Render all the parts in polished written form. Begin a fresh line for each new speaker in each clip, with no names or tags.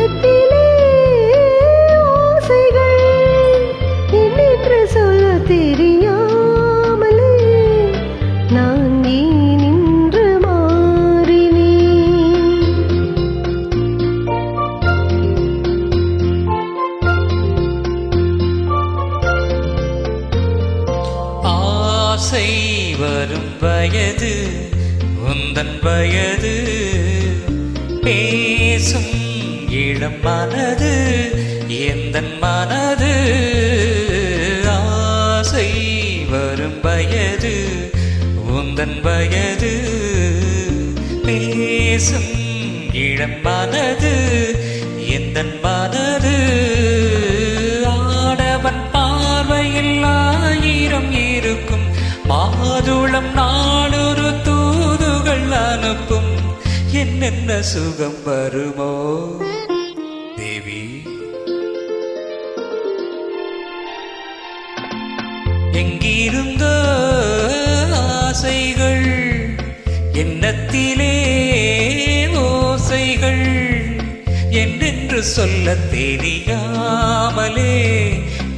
எண்ணத்திலே ஓசைகள் என்னென்று சொல்ல தெரியாமலே நான் ஏன் இன்று மாறினேன்.
ஆசை வரும் வயது உந்தன் வயது, பேசும் இளம் மனது எந்தன் மனது. ஆசை வரும் வயது உந்தன் வயது, பேசும் இளம் மனது எந்தன் மனது. ஆடவன் பார்வையில் ஆயிரம் இருக்கும், மாதுளம் நாளொரு தூதுகள் அனுப்பும். என்னென்ன சுகம் வருமோ தேவி. எங்கிருந்தோ ஆசைகள் எண்ணத்திலே ஓசைகள் என்னென்று சொல்ல தெரியாமலே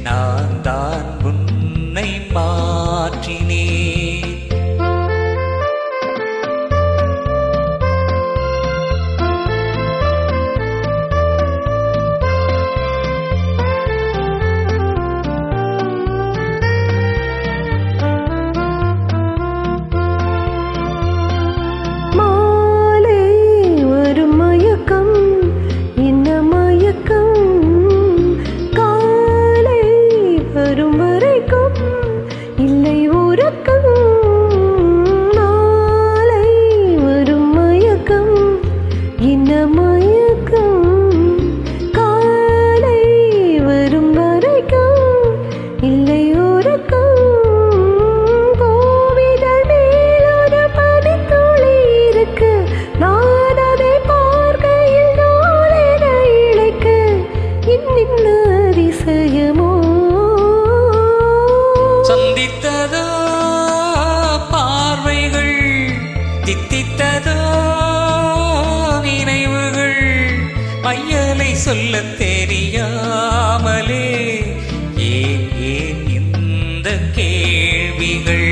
நான் தான் உன்னை மாற்றினேன். சந்தித்ததோ பார்வைகள், தித்தித்ததோ நினைவுகள், மையலை சொல்ல தெரியாமலே ஏன் ஏன் இந்த கேள்விகள்.